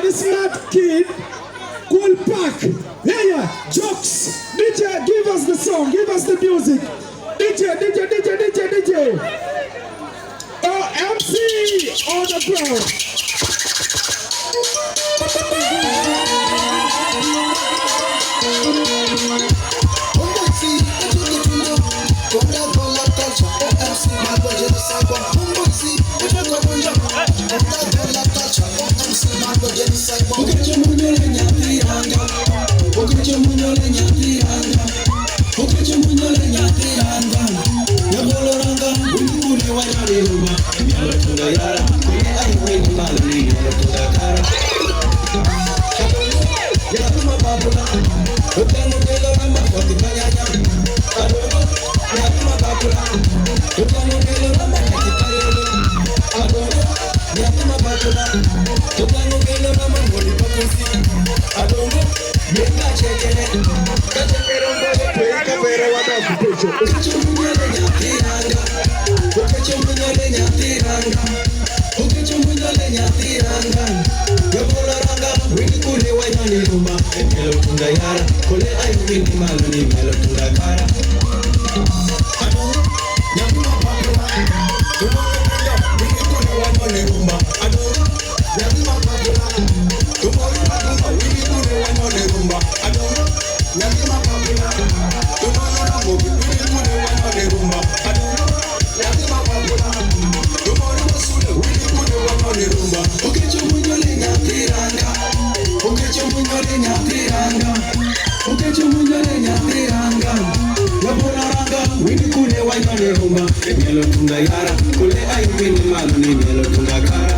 Smart kid, cool pack. Yeah, jokes. DJ, give us the song, give us the music. DJ. OMC on the ground. Oketcho Munyole nyathiranga, Oketcho Munyole nyathiranga, Oketcho Munyole nyathiranga. Nyaboloranga, unikule wanyaliruma, nyalo tunda yara, kule ayweni malini, nyalo tunda kara. Yatuma babula, utanu kelo rama, watikanyanya. Adogo, yatuma babula, utanu kelo rama, watikanyanya. Adogo, yatuma babula, utanu kelo rama, Adongo, yenga chekere, kachekere mbele, kavere wada kupecho. Oketcho Munyole nyathiranga, Oketcho Munyole nyathiranga, Oketcho Munyole nyathiranga. Yaboloranga, wini kule wanyani ruma, melo tunda yara, kule ayu wini maluni, melo tunda kara. Adongo, nyakuma papura, tumone kanda, wini kule wanyani ruma. Adongo, nyakuma papura, tumone kanda, wini kule wanyani ruma. Adongo, nyakuma papura, tumone kanda, wini kule wanyani ruma. Adongo, nyakuma papura, tumone masule, wini kule wanyani ruma. Oketcho Munyole nyathiranga, Oketcho Munyole nyathiranga, Oketcho Munyole nyathiranga. Yaboloranga, wini kule wanyani ruma, melo tunda yara, kule ayu wini maluni, melo tunda kara.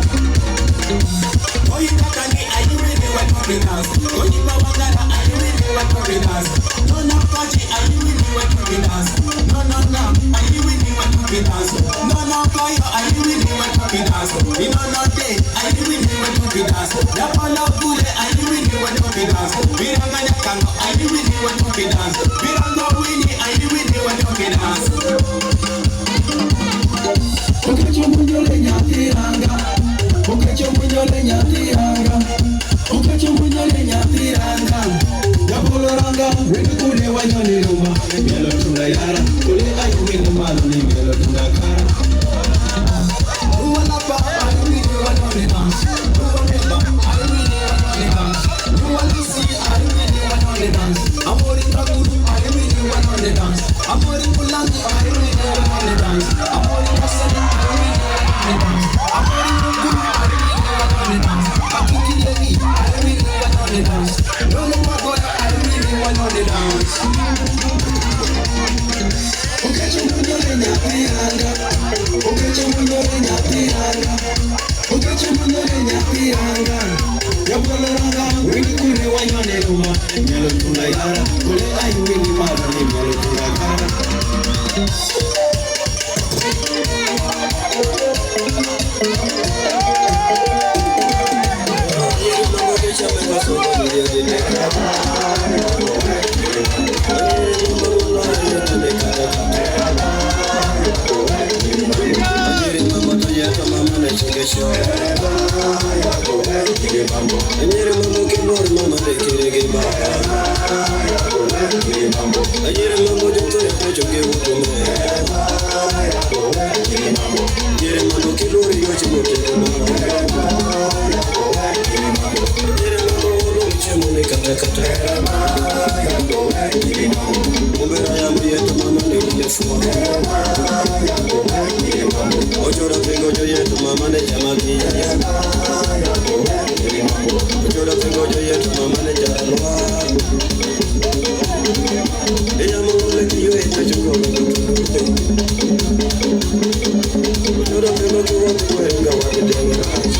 Oyikakani ayu wini wanyani dance, oyibawangala ayu wini wanyani dance. No kaji ayu wini wanyani dance. No ayu wini wanyani dance. No kaya ayu wini wanyani dance. No day ayu wini wanyani dance. Yapala kule ayu wini wanyani dance. Biranga nyakanga ayu wini wanyani dance. Biranga wini ayu wini wanyani dance. Oketcho Munyole nyathiranga, Oketcho Munyole nyathiranga, Oketcho Munyole nyathiranga. Yaboloranga, wini kule wanyani ruma, melo tunda yara, kule ayu wini maluni, melo tunda kara. Uwalapa, ayu wini wanyani dance. Uwaleba, ayu wini wanyani dance. Uwalisi, ayu wini wanyani dance. Amori Kaguru, ayu wini wanyani dance. Amori Kulangi, ayu wini wanyani dance. Amori Masani, ayu wini wanyani dance. Amori Muguru, ayu wini wanyani dance. Akikilegi, ayu wini wanyani dance. Lolo Magoya, ayu wini wanyani dance. Oketcho Munyole nyathiranga, Oketcho Munyole nyathiranga, Oketcho Munyole nyathiranga. Yaboloranga, wini kule wanyani ruma, melo tunda yara, kule ayu wini maluni, melo tunda kara. Nyiri Mambo kibor mama de kirege ba. Nyiri Mambo joto ya pecho ke utume. Nyiri Mambo kilori yochi mote kuma. Nyiri Mambo ulu mchemune kata kata. Umbera ya mbiyeto mama ne ulefuwa. Ojora pengojo yetu mama ne jamaki. Ojora pengojo yetu mama ne jalwa. Eya mole kiyo echa choko. Ojora pengojo yetu wenga wakidenga.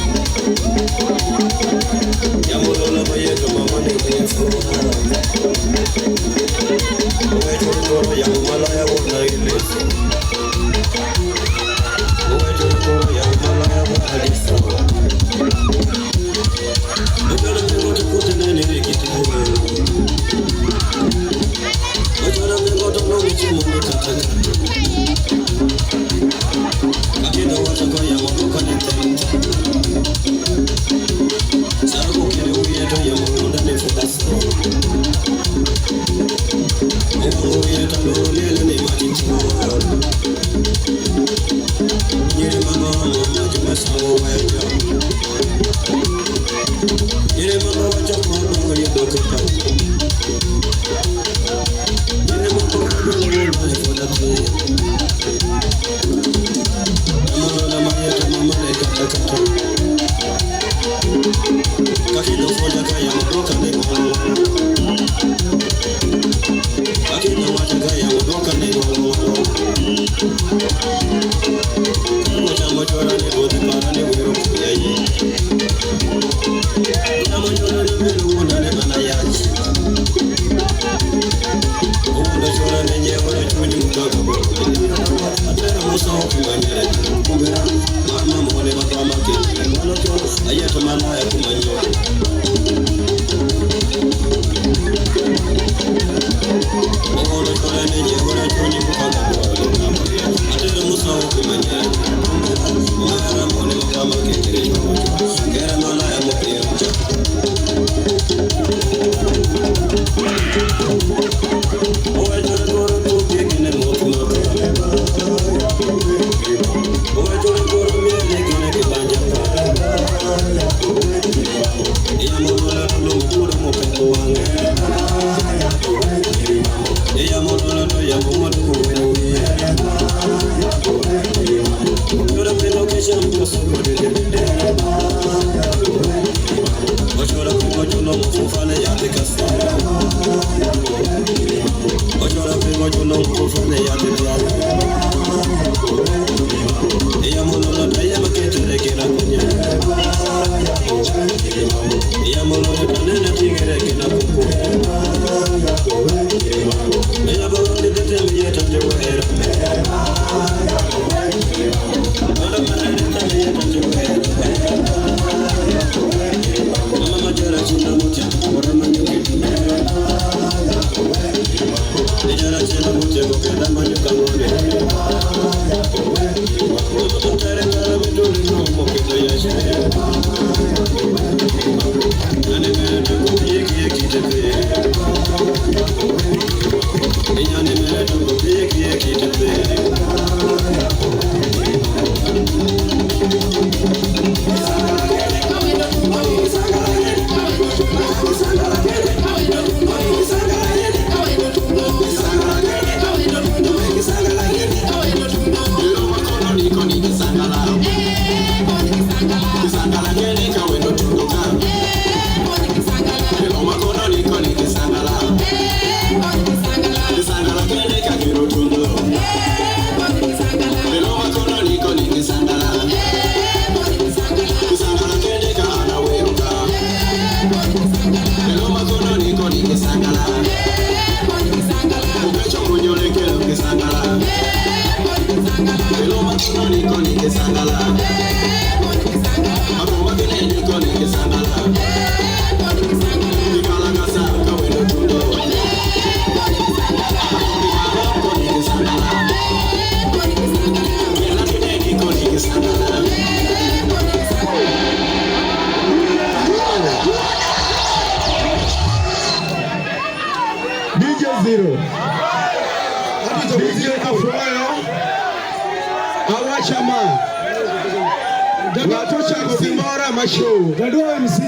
OMC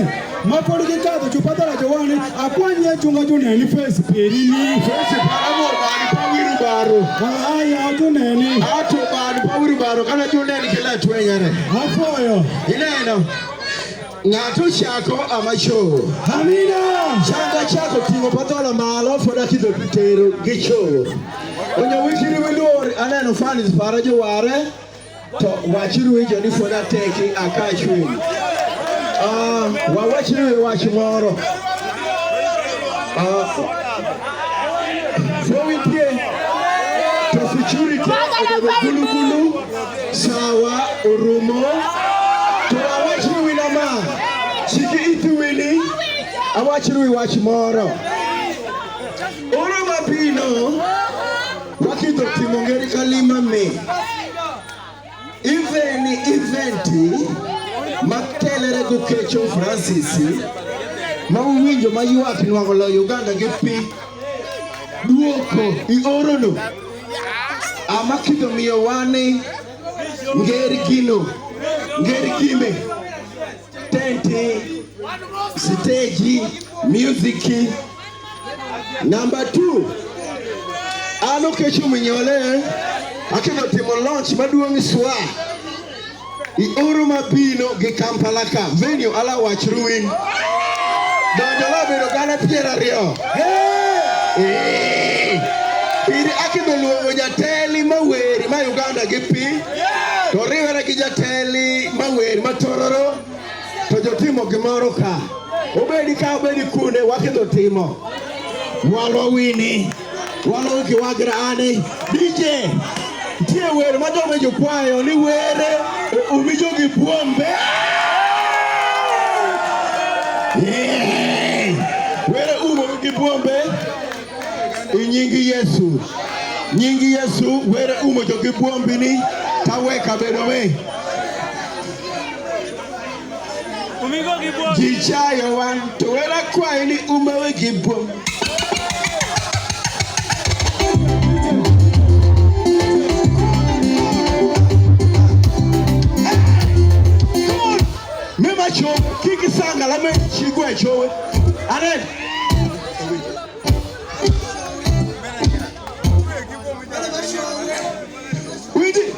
mapodi ke kato chupata la jawani akwanye chunga tuneni face perini face paramo bani pawiru baro haya tuneni ato bani pawiru baro kana tuneni kila twenyare afoyo ineno ngato chako amasho amina changa chako tingo patola malo foda kido pitero gicho onye wikiri wilori aneno fani parajo ware to wachiru hicho ni foda teki akachwe wawachiri wachimoro fowipie to security gulu sawa urumo to wawachiri winama chiki itu wini awachiri wachimoro uruma pino wakito timongeri kalima me eventi Maktelere Oketcho Francis Mawinjo mayuak nwangolo Uganda gi pi duoko iorono amakido miyo wane ngeri kino ngeri kime tenti stage music. Number 2 Oketcho Munyole akido timo launch maduong' swa Ioro mabino gi Kampala ka. Venue ala wach ruin. Donjo la bedo gana piera rio. Piri akibe luongo jateli maweri ma Uganda gi pi. To riwere gi jateli maweri ma Tororo. To jotimo gimoro ka. Obedi ka obedi kune wakidho timo. Walo wini. Walo ki wagra ane. DJ. Tie were ma jome jokwayo ni were umijo gi buombe. Were umo gi buombe. Nyingi Yesu. Nyingi Yesu were umo jo gi buombe ni taweka bedo me. Umigo gi buombe. Jichayo wan to were kwayo ni umo gi buombe. Kiki sanga la me chigwe chowe. Anen. Widi.